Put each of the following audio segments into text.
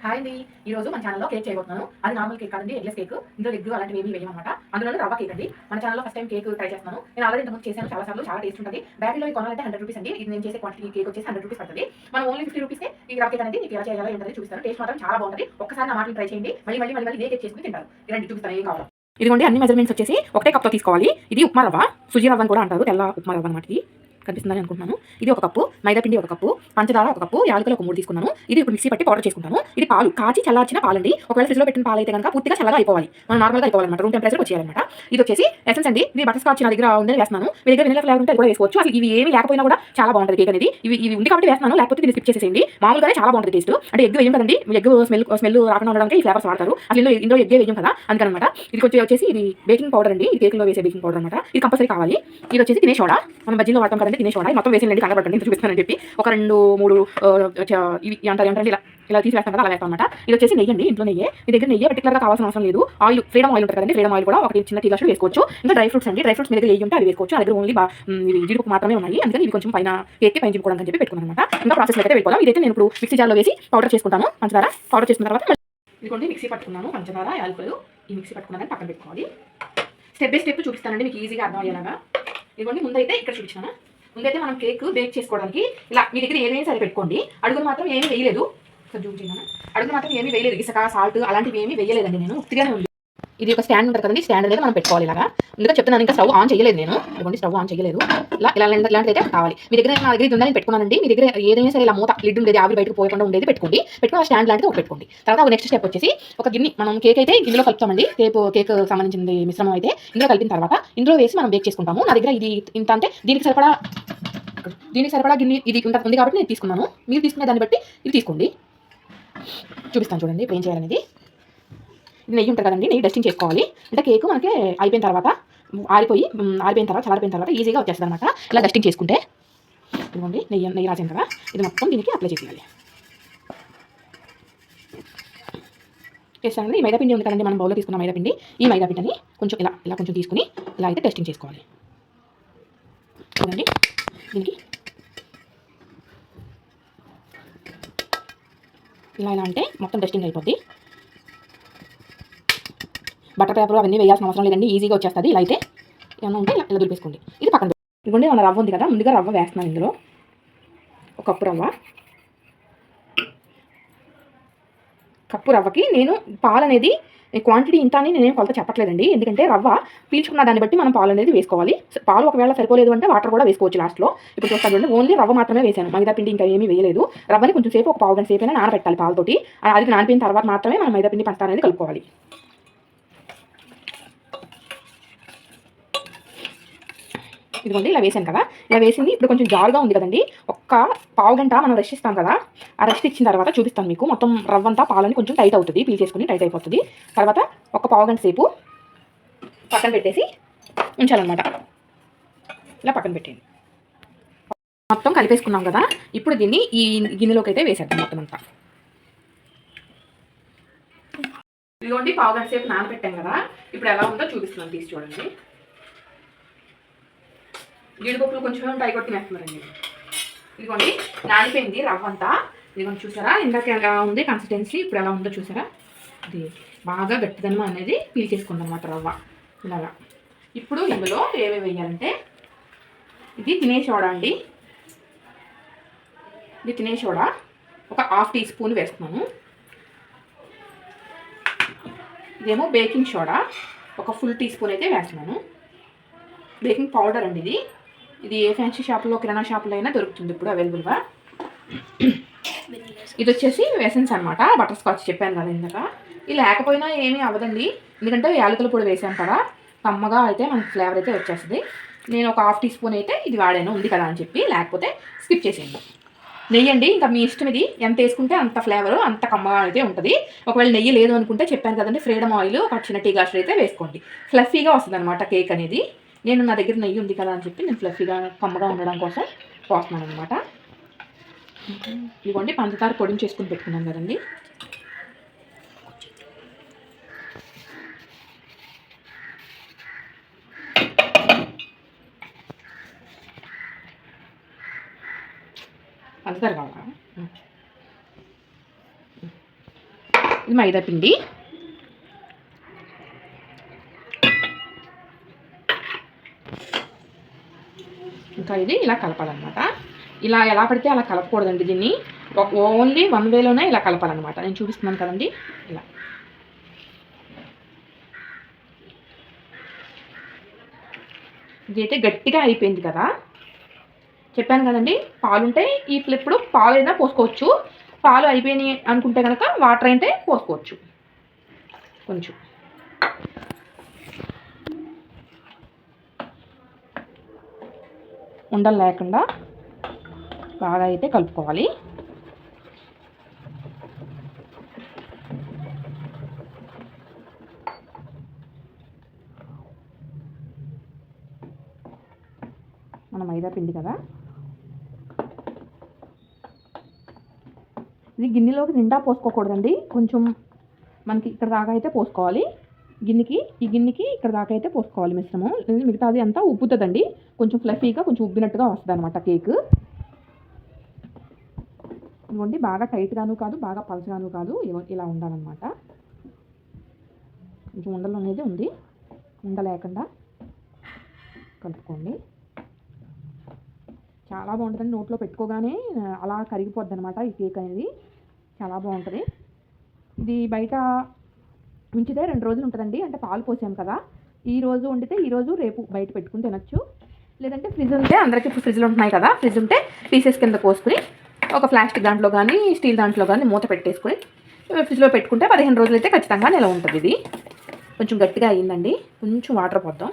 Hi అండి. ఈ రోజు మన ఛానల్లో కేక్ చేయబోతున్నాను. అది నార్మల్ కేక్ కాదండి, ఎగ్లెస్ కేక్. ఇందులో ఎగ్ అలాంటివి ఏమీ వేయమన్నమాట. అందులో రవ్వ కేక్ అండి. మన ఛానల్లో ఫస్ట్ టైం కేక్ ట్రై చేస్తున్నాను. నేను ఆల్రెడీ ఇంతకుముందు చేశాను చాలా సార్లు, చాలా టేస్ట్ ఉంటుంది. బేకరీలో కొనాలంటే ₹100 అండి. ఇది నేను చేసే క్వాంటిటీ కేక్ వచ్చేసి ₹100 పడుతుంది. మనం ఓన్లీ ₹50కే ఈ రవ్వ కేక్ అనేది మీకు ఎలా చేయాలో ఏంటనేది చూపిస్తాను. టేస్ట్ మాత్రం చాలా బాగుంటుంది. ఒక్కసారి నా మాటలు ట్రై చేయండి. మళ్ళీ ఇదే కేక్ చేసుకుని తింటారు. రండి చూపిస్తాను ఏం కావాలో. ఇదిగోండి అన్ని మెజర్మెంట్స్ వచ్చేసి ఒకటే కప్తో తీసుకోవాలి. ఇది ఉప్మా రవ్వ, సుజీ రవ్వ అని కూడా అంటారు. తెల్ల ఉప్మా రవ్వ అనమాట. ఇది కనిపిస్తుందని అనుకుంటున్నాను. ఇది ఒక కప్పు, మైదా పిండి ఒక కప్పు, పంచదార ఒక కప్పు, యాలకులు ఒక 3 తీసుకున్నాను. ఇది ఇప్పుడు మిక్సీ పట్టి పౌడర్ చేసుకుంటాను. ఇది పాలు కాచి చల్లార్చిన పాలండి. ఒకవేళ ఫ్రిడ్జ్లో పెట్టిన పాలు అయితే కనుక పూర్తిగా చల్లగా అయిపోవాలి. మనం నార్మల్గా అయిపోవాలన్నమాట. Room temperature వచ్చేయాలన్నమాట. ఇది వచ్చేసి ఎసెన్స్ అండి. ఇది బటర్ స్కాచ్ నా దగ్గర ఉందని వేస్తున్నాను. మీ దగ్గర వెనిలా ఫ్లేవర్ ఉంటే అది కూడా వేసుకోవచ్చు. అసలు ఇవి ఏమి లేకపోయినా కూడా చాలా బాగుంటుంది కేక్ అనేది. ఇవి ఉంది కాబట్టి వేస్తున్నాను. లేకపోతే దీన్ని స్కిప్ చేసేయండి. మామూలుగానే చాలా బాగుంటుంది టేస్ట్. అంటే ఎగ్ వేయం కదండి. ఎగ్ స్మెల్ రాకుండా ఉండడానికి ఈ ఫ్లేవర్స్ వాడతారు. అసలు ఇందులో ఎగ్ వేయం కదా అందుకనమాట. ఇది కొంచెం వచ్చేసి ఇది బేకింగ్ పౌడర్ అండి. ఇది కేక్లో వేసే బేకింగ్ పౌడర్ అనమాట. ఇది కంపల్సరీ కావాలి. ఇది వచ్చేసి తినే సోడా. మనం బజ్జీలో వాడతాం కదండి తినే సోడా. మొత్తం వేసి కనబడండి చూపిస్తానని చెప్పి ఒక 2-3 ఇవి అంటారు ఇలా తీసి వేస్తాం కదా అలా వేస్తాం అనమాట. ఇది వచ్చేసి నెయ్యి అండి. ఇంట్లో నెయ్యి. మీ దగ్గర నెయ్యి పర్టికులర్గా కావాల్సిన అవసరం లేదు. ఆయిల్ ఫ్రీడమ్ ఆయిల్ ఉంటుంది కదండి. ఫ్రీడమ్ ఆయిల్ కూడా ఒక చిన్న టీ గ్లాసులు వేసుకోవచ్చు. ఇంకా డ్రై ఫ్రూట్స్ అండి. డ్రై ఫ్రూట్స్ మీ దగ్గర ఏవి ఉంటే అవి వేసుకోవచ్చు. ఆ దగ్గర ఓన్లీ జీడిపప్పు మాత్రమే ఉన్నాయి. అందుకని ఇవి కొంచెం పైన కేక్ పైన చింపుకోవడానికి అని చెప్పి పెట్టుకున్నాను అనమాట. ఇంకా ప్రాసెస్ అయితే వెళ్ళిపోదాం. ఇదైతే నేను ఇప్పుడు మిక్సీ జార్లో వేసి పౌడర్ చేసుకుంటాను. పంచదార పౌడర్ చేసుకున్న తర్వాత ఇదిగోండి మిక్సీ పట్టుకున్నాను. పంచదార యాలకులు ఈ మిక్సీ పట్టుకున్నాను పక్కన పెట్టుకోవాలి. స్టెప్ బై స్టెప్ చూపిస్తానండి మీకు ఈజీగా అర్థం అయ్యేలాగా. ఇదిగోండి ముందైతే ఇక్కడ చూపించాను. ముందైతే మనం కేక్ బేక్ చేసుకోవడానికి ఇలా మీ దగ్గర ఏదైనా సరే పెట్టుకోండి. అడుగులు మాత్రం ఏమీ వేయలేదు. జూమ్ చేయను. అడుగులు మాత్రం ఏమీ వేయలేదు. ఇసుక సాల్ట్ అలాంటివి ఏమీ వేయలేదండి. నేను ఉత్తిగానే ఉంది. ఇది ఒక స్టాండ్ ఉంటుంది కదండి. స్టాండ్ అనేది మనం పెట్టుకోవాలి ఇలాగా. ముందుగా చెప్తున్నాను. ఇంకా స్టవ్ ఆన్ చేయలేదు నేను. ఇదిగోండి స్టవ్ ఆన్ చేయలేదు. ఇలాంటిది అయితే కావాలి. మీ దగ్గర నా దగ్గర ఉందని పెట్టుకున్నానండి. మీ దగ్గర ఏదైనా సరే ఇలా మూత లిడ్ ఉండేది ఆవిరి బయటకు పోయకుండా ఉండేది పెట్టుకోండి. పెట్టుకుని ఆ స్టాండ్ లాంటిది ఒక పెట్టుకోండి. తర్వాత నెక్స్ట్ స్టెప్ వచ్చేసి ఒక గిన్నె మనం కేక్ అయితే ఇందులో కలుపుతామండి. కేక్ సంబంధించిన మిశ్రమం అయితే ఇందులో కలిపిన తర్వాత ఇందులో వేసి మనం బేక్ చేసుకుంటాము. నా దగ్గర ఇది ఇంత అంటే దీనికి సరిపడా గిన్నె ఇది ఉంది కాబట్టి నేను తీసుకున్నాను. మీరు తీసుకునే దాన్ని బట్టి ఇది తీసుకోండి. చూపిస్తాను చూడండి ఇప్పుడు ఏం చేయాలనేది. నెయ్యి ఉంటుంది కదండి. నెయ్యి డస్టింగ్ చేసుకోవాలి. అంటే కేక్ మనకి అయిపోయిన తర్వాత చల్లారిపోయిన తర్వాత ఈజీగా వచ్చేస్తుంది అనమాట. ఇలా డస్టింగ్ చేసుకుంటే ఇదిగోండి నెయ్యి రాసాను కదా. ఇది మొత్తం దీనికి అప్లై చేయాలి. చేస్తానండి. ఈ మైదాపిండి ఉంది కదండి. మనం బౌల్లో తీసుకున్న మైదాపిండి. ఈ మైదాపిండిని కొంచెం ఇలా కొంచెం తీసుకుని ఇలా అయితే టెస్టింగ్ చేసుకోవాలి. చూడండి దీనికి ఇలా అంటే మొత్తం టెస్టింగ్ అయిపోద్ది. బటర్ పేపర్ అవన్నీ వేయాల్సిన అవసరం లేదండి. ఈజీగా వచ్చేస్తుంది. ఇలా అయితే ఏమన్నా ఉంటే ఇలా దులిపేసుకోండి. ఇది పక్కన ఇదిగోండి మన రవ్వ ఉంది కదా. ముందుగా రవ్వ వేస్తున్నాను. ఇందులో ఒక కప్పు రవ్వకి నేను పాలు అనేది క్వాంటిటీ ఇంత అని నేనేం కొలత చెప్పట్లేదండి. ఎందుకంటే రవ్వ పీల్చుకున్న దాన్ని బట్టి మనం పాలు అనేది వేసుకోవాలి. పాలు ఒకవేళ సరిపోలేదు అంటే వాటర్ కూడా వేసుకోవచ్చు లాస్ట్లో. ఇప్పుడు చూస్తాను ఓన్లీ రవ్వ మాత్రమే వేసాను. మైదా పిండి ఇంకా ఏమీ వేయలేదు. రవ్వని కొంచెం సేపు ఒక పావు గంట సేపు అయినా నానబెట్టాలి పాలతోటి. అది నానిపోయిన తర్వాత మాత్రమే మనం మైదా పిండి పంచదార అనేది కలుపుకోవాలి. ఇదిగోండి ఇలా వేసాను కదా. ఇలా వేసింది ఇప్పుడు కొంచెం జారుగా ఉంది కదండి. ఒక్క పావు గంట మనం రెస్ట్ ఇస్తాం కదా. ఆ రెస్ట్ ఇచ్చిన తర్వాత చూపిస్తాను మీకు. మొత్తం రవ్వంతా పాలని కొంచెం టైట్ అవుతుంది. పీల్ చేసుకుని టైట్ అయిపోతుంది. తర్వాత ఒక పావు గంట సేపు పక్కన పెట్టేసి ఉంచాలన్నమాట. ఇలా పక్కన పెట్టేయండి. మొత్తం కలిపేసుకున్నాం కదా. ఇప్పుడు దీన్ని ఈ గిన్నెలోకి అయితే వేసేద్దాం మొత్తం అంతా. ఇదిగోండి పావు గంట సేపు నానబెట్టాం కదా. ఇప్పుడు ఎలా ఉందో చూపిస్తున్నాను. తీసి చూడండి. జీడిపప్పులు కొంచెం టై కొట్టినేస్తున్నారండి. ఇదిగోండి నానిపోయింది రవ్వ అంతా. ఇదిగోండి చూసారా ఇందాక ఎలా ఉంది కన్సిస్టెన్సీ. ఇప్పుడు ఎలా ఉందో చూసారా. ఇది బాగా గట్టిదనం అనేది పీల్ చేసుకుందాం అన్నమాట రవ్వ ఇలాగా. ఇప్పుడు ఇందులో ఏమేమి వేయాలంటే ఇది తినే సోడా అండి. ఇది తినే సోడా ఒక 1/2 టీ స్పూన్ వేస్తున్నాను. ఇదేమో బేకింగ్ సోడా ఒక ఫుల్ టీ స్పూన్ అయితే వేస్తున్నాను. బేకింగ్ పౌడర్ అండి ఇది ఏ ఫ్యాన్సీ షాప్లో కిరాణా షాప్లో అయినా దొరుకుతుంది ఇప్పుడు అవైలబుల్గా. ఇది వచ్చేసి ఎసెన్స్ అనమాట. బటర్ స్కాచ్ చెప్పాను కదా ఇందాక. ఇది లేకపోయినా ఏమీ అవ్వదండి. ఎందుకంటే యాలకుల పొడి వేసాను కదా. కమ్మగా అయితే మనకి ఫ్లేవర్ అయితే వచ్చేస్తుంది. నేను ఒక 1/2 టీ స్పూన్ అయితే ఇది వాడాను ఉంది కదా అని చెప్పి. లేకపోతే స్కిప్ చేసేయండి. నెయ్యి అండి ఇంకా మీ ఇష్టం. ఇది ఎంత వేసుకుంటే అంత ఫ్లేవర్ అంత కమ్మగా అయితే ఉంటుంది. ఒకవేళ నెయ్యి లేదు అనుకుంటే చెప్పాను కదండి ఫ్రీడమ్ ఆయిల్ ఒక చిన్న టీ గ్లాసులు అయితే వేసుకోండి. ఫ్లఫీగా వస్తుంది అనమాట కేక్ అనేది. నేను నా దగ్గర నెయ్యి ఉంది కదా అని చెప్పి నేను ఫ్లఫీగా కమ్మగా ఉండడం కోసం పోస్తున్నాను అనమాట. ఇదిగోండి పంచదార పొడిని చేసుకుని పెట్టుకున్నాను కదండి. పంచదార కావాలా. ఇది మైదా పిండి. ఇంకా ఇది ఇలా కలపాలన్నమాట. ఇలా ఎలా పడితే అలా కలపకూడదండి దీన్ని. ఓన్లీ వన్ వేలోనే ఇలా కలపాలన్నమాట. నేను చూపిస్తున్నాను కదండి ఇలా. ఇదైతే గట్టిగా అయిపోయింది కదా, చెప్పాను కదండి. పాలుంటే ఈ ఇప్పుడు పాలు అయినా పోసుకోవచ్చు. పాలు అయిపోయినాయి అనుకుంటే కనుక వాటర్ అయితే పోసుకోవచ్చు కొంచెం. ఉండలు లేకుండా బాగా అయితే కలుపుకోవాలి. మన మైదా పిండి కదా, ఇది గిన్నెలోకి నిండా పోసుకోకూడదండి. కొంచెం మనకి ఇక్కడ దాకా అయితే పోసుకోవాలి. ఈ గిన్నెకి ఇక్కడ దాకా అయితే పోసుకోవాలి మిశ్రమం. మిగతాది అంతా ఉబ్బుతుందండి. కొంచెం ఫ్లఫీగా కొంచెం ఉబ్బినట్టుగా వస్తుంది అనమాట కేక్. ఇవ్వండి, బాగా టైట్గాను కాదు, బాగా పలచగాను కాదు, ఇలా ఉండాలన్నమాట. కొంచెం ఉండలు అనేది ఉంది, ఉండలేకుండా కలుపుకోండి. చాలా బాగుంటుందండి. నోట్లో పెట్టుకోగానే అలా కరిగిపోద్ది అనమాట ఈ కేక్ అనేది. చాలా బాగుంటుంది. ఇది బయట ఉంచితే 2 రోజులు ఉంటుందండి. అంటే పాలు పోసాం కదా, ఈ రోజు వండితే ఈ రోజు రేపు బయట పెట్టుకుని తినొచ్చు. లేదంటే ఫ్రిడ్జ్ ఉంటే, అందరికీ ఇప్పుడు ఫ్రిడ్జ్లు ఉంటున్నాయి కదా, ఫ్రిడ్జ్ ఉంటే పీసెస్ కింద పోసుకుని ఒక ప్లాస్టిక్ దాంట్లో కానీ స్టీల్ దాంట్లో కానీ మూత పెట్టేసుకుని ఫ్రిడ్జ్లో పెట్టుకుంటే 15 రోజులు అయితే ఖచ్చితంగా నిల్వ ఉంటుంది. ఇది కొంచెం గట్టిగా అయ్యిందండి, కొంచెం వాటర్ పోద్దాం.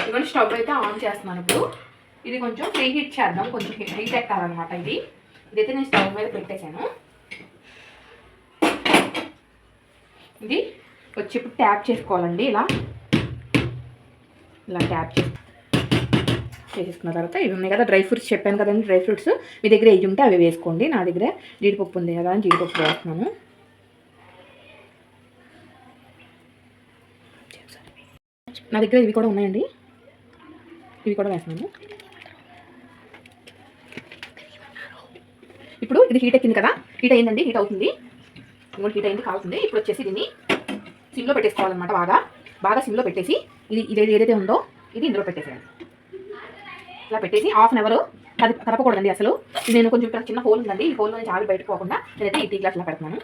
ఇదిగోండి, స్టవ్ అయితే ఆన్ చేస్తున్నాను ఇప్పుడు. ఇది కొంచెం ప్రీ హీట్ చేద్దాం, కొంచెం హీట్ ఎక్కాలన్నమాట. ఇదైతే నేను స్టవ్ మీద పెట్టేశాను. ఇది వచ్చి ఇప్పుడు ట్యాప్ చేసుకోవాలండి. ఇలా ట్యాప్ చేసేసుకున్న తర్వాత ఇవి ఉన్నాయి కదా డ్రై ఫ్రూట్స్, చెప్పాను కదండి డ్రై ఫ్రూట్స్. మీ దగ్గర ఏవి ఉంటే అవి వేసుకోండి. నా దగ్గర జీడిపప్పు ఉంది కదా అని జీడిపప్పు వేస్తున్నాను. నా దగ్గర ఇవి కూడా ఉన్నాయండి, ఇవి కూడా వేస్తున్నాను. ఇప్పుడు ఇది హీట్ ఎక్కింది కదా, హీట్ అయిందండి, హీట్ అవుతుంది. ఇంకోటి హీట్ అయింది, కావుతుంది. ఇప్పుడు వచ్చేసి దీన్ని సిమ్లో పెట్టేసుకోవాలన్నమాట. బాగా సిమ్లో పెట్టేసి ఇది ఏదైతే ఉందో ఇది ఇందులో పెట్టేసేయాలి. ఇలా పెట్టేసి హాఫ్ అన్ అవర్ అది కలపకూడదండి అసలు. నేను కొంచెం ఇక్కడ చిన్న హోల్ ఉందండి, ఈ హోల్లో నుంచి ఆవిరి బయటకు పోకుండా నేనైతే ఈ టీ గ్లాస్లో పెడుతున్నాను.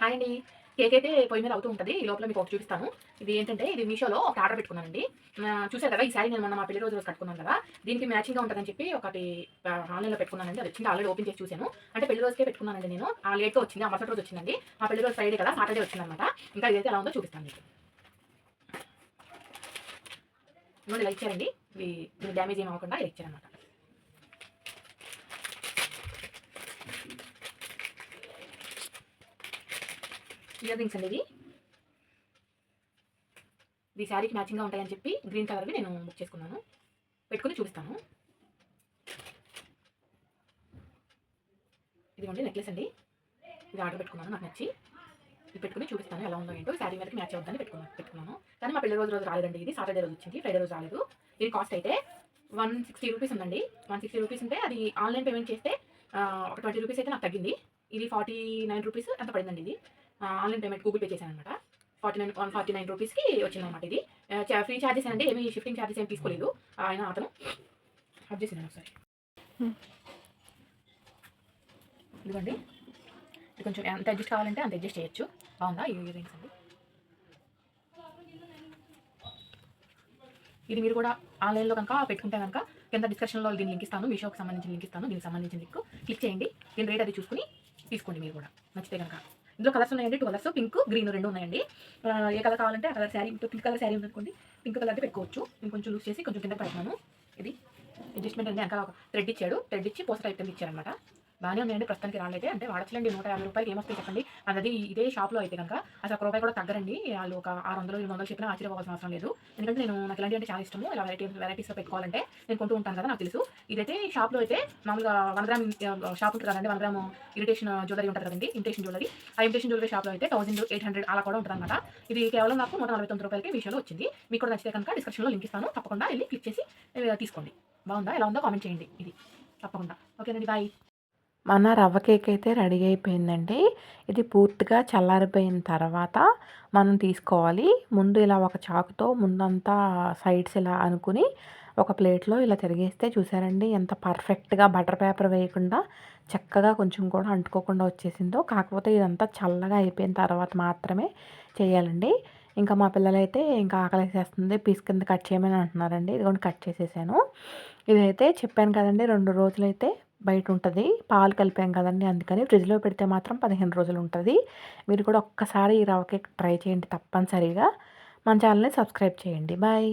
హాయ్ అండి, కేక్ అయితే పొయ్యి మీద అవుతూ ఉంటుంది. ఈ లోపల మీకు ఒకటి చూపిస్తాను. ఇది ఏంటంటే, ఇది మీషోలో ఒక ఆర్డర్ పెట్టుకున్నానండి. చూసారు కదా, ఈ సారీ నేను మొన్న మా పెళ్లి రోజు కట్టుకున్నాను కదా, దీనికి మ్యాచింగ్గా ఉంటుందని చెప్పి ఒకటి ఆన్లైన్లో పెట్టుకున్నానండి. అది వచ్చింది, ఆల్రెడీ ఓపెన్ చేసి చూశాను. అంటే పెళ్లి రోజుకే పెట్టుకున్నానండి నేను. ఆ లేట్గా వచ్చింది, ఆ మరుసటి రోజు వచ్చిందండి. ఆ పెళ్లి రోజు ఫ్రైడే కదా, సాటర్డే వచ్చిందనమాట. ఇంకా ఇదైతే ఎలా ఉందో చూపిస్తాను మీకు. ఇలా ఇచ్చారండి, ఇది డ్యామేజ్ ఏం అవ్వకుండా ఇలా ఇచ్చారనమాట. ఇయర్ రింగ్స్ అండి, ఇది శారీకి మ్యాచింగ్గా ఉంటాయని చెప్పి గ్రీన్ కలర్వి నేను బుక్ చేసుకున్నాను. పెట్టుకుని చూపిస్తాను. ఇదిగోండి నెక్లెస్ అండి, ఇది ఆర్డర్ పెట్టుకున్నాను, నాకు నచ్చి. ఇది పెట్టుకుని చూపిస్తాను ఎలా ఉందో ఏంటో. శారీ మీదకి మ్యాచ్ అవుతుందని పెట్టుకున్నాను. కానీ మా పెళ్లి రోజు రాలేదండి, ఇది సాటర్డే రోజు వచ్చింది, ఫ్రైడే రోజు రాలేదు. దీని కాస్ట్ అయితే 160 రూపీస్ ఉందండి. 160 రూపీస్ ఉంటే అది ఆన్లైన్ పేమెంట్ చేస్తే ఒక 20 రూపీస్ అయితే నాకు తగ్గింది. ఇది 49 రూపీస్ ఎంత పడిందండి. ఇది ఆన్లైన్ పేమెంట్ గూగుల్ పే చేశాను అనమాట. 149 రూపీస్కి వచ్చిందనమాట. ఇది ఫ్రీ ఛార్జెస్ అండి, ఏమి షిఫ్టింగ్ ఛార్జెస్ ఏమి తీసుకోలేదు. అతను అడ్జస్ట్ చేశాను ఒకసారి. ఇదిగోండి, ఇది కొంచెం ఎంత అడ్జస్ట్ కావాలంటే అంత అడ్జస్ట్ చేయొచ్చు. బాగుందా ఈ ఇయర్ రింగ్స్ అండి. ఇది మీరు కూడా ఆన్లైన్లో కనుక పెట్టుకుంటే కనుక కింద డిస్క్రిప్షన్లో దీని లింక్ ఇస్తాను, మీషోకి సంబంధించిన లింక్ ఇస్తాను. దీనికి సంబంధించిన లింక్ క్లిక్ చేయండి. దీని రేట్ అది చూసుకుని తీసుకోండి మీరు కూడా, నచ్చితే కనుక. ఇందులో కలర్స్ ఉన్నాయండి, 2 కలర్స్, పింక్ గ్రీన్ 2 ఉన్నాయండి. ఏ కలర్ కావాలంటే ఆ colour. Sari pink colour sari ఉందనుకోండి, పింక్ కలర్ అంటే పెట్టుకోవచ్చు. నేను కొంచెం లూజ్ చేసి కొంచెం కింద పెడుతున్నాను. ఇది అడ్జస్ట్మెంట్ అండి, వెనకాల ఒక థ్రెడ్ ఇచ్చాడు, థ్రెడ్ ఇచ్చి పోస్ట్ టైప్ కింద ఇచ్చారనమాట. బాగానే ఉన్నాయండి ప్రస్తుతానికి. రాళ్ళైతే అంటే వాడచ్చండి, 150 రూపాయలకి ఏమొస్తాయి చెప్పండి. అది ఇదే షాప్లో అయితే కనుక అసలు ఒక రూపాయి కూడా తగ్గరండి. వాళ్ళు ఒక 600-700 చెప్పినా ఆశ్చర్యపోవాల్సిన అవసరం లేదు. ఎందుకంటే నాకు ఇలాంటి అంటే చాలా ఇష్టము. ఇలా వెరైటీస్లో పెట్టుకోవాలంటే నేను కొంటూ ఉంటాను కదా, నాకు తెలుసు. ఇదైతే షాప్లో అయితే మామూలుగా 1 గ్రామ్ షాప్ ఉంటుంది కదండి, 1 గ్రామ్ ఇమిటేషన్ జ్యువెలరీ ఉంటుంది కదండి, ఇమిటేషన్ జ్యువెలరీ. ఆ ఇమిటేషన్ జ్యువెలరీ షాప్లో అయితే 1800 అలా కూడా ఉంటుంది అనమాట. ఇది కేవలం నాకు 149 రూపాయలకి మీషోలో వచ్చింది. మీకు కూడా నచ్చితే కనుక డిస్క్రిప్షన్లో లింక్ ఇస్తాను, తప్పకుండా వెళ్ళి క్లిక్ చేసి తీసుకోండి. బాగుందా, ఎలా ఉందో కామెంట్ చేయండి. ఇది తప్పకుండా. ఓకేనండి. బాయ్. మన రవ్వ కేక్ అయితే రెడీ అయిపోయిందండి. ఇది పూర్తిగా చల్లారిపోయిన తర్వాత మనం తీసుకోవాలి. ముందు ఇలా ఒక చాకుతో ముందంతా సైడ్స్ ఇలా అనుకుని ఒక ప్లేట్‌లో ఇలా తిరిగేస్తే చూసారండి ఎంత పర్ఫెక్ట్‌గా బటర్ పేపర్ వేయకుండా చక్కగా కొంచెం కూడా అంటుకోకుండా వచ్చేసిందో. కాకపోతే ఇదంతా చల్లగా అయిపోయిన తర్వాత మాత్రమే చేయాలండి. ఇంకా మా పిల్లలైతే ఇంకా ఆకలేసేస్తుంది పీస్ కింద కట్ చేయమని అంటున్నారండి. ఇదిగోండి కట్ చేసేసాను. ఇదైతే చెప్పాను కదండీ 2 రోజులైతే బయటుంటది. పాలు కలిపాం కదండీ! అందుకని ఫ్రిడ్జ్‌లో పెడితే మాత్రం 15 రోజులుంటది. మీరు కూడా ఒక్కసారి ఈ రవ్వ కేక్ ట్రై చేయండి తప్పనిసరిగా. మన ఛానల్‌ని సబ్స్క్రైబ్ చేయండి. బాయ్.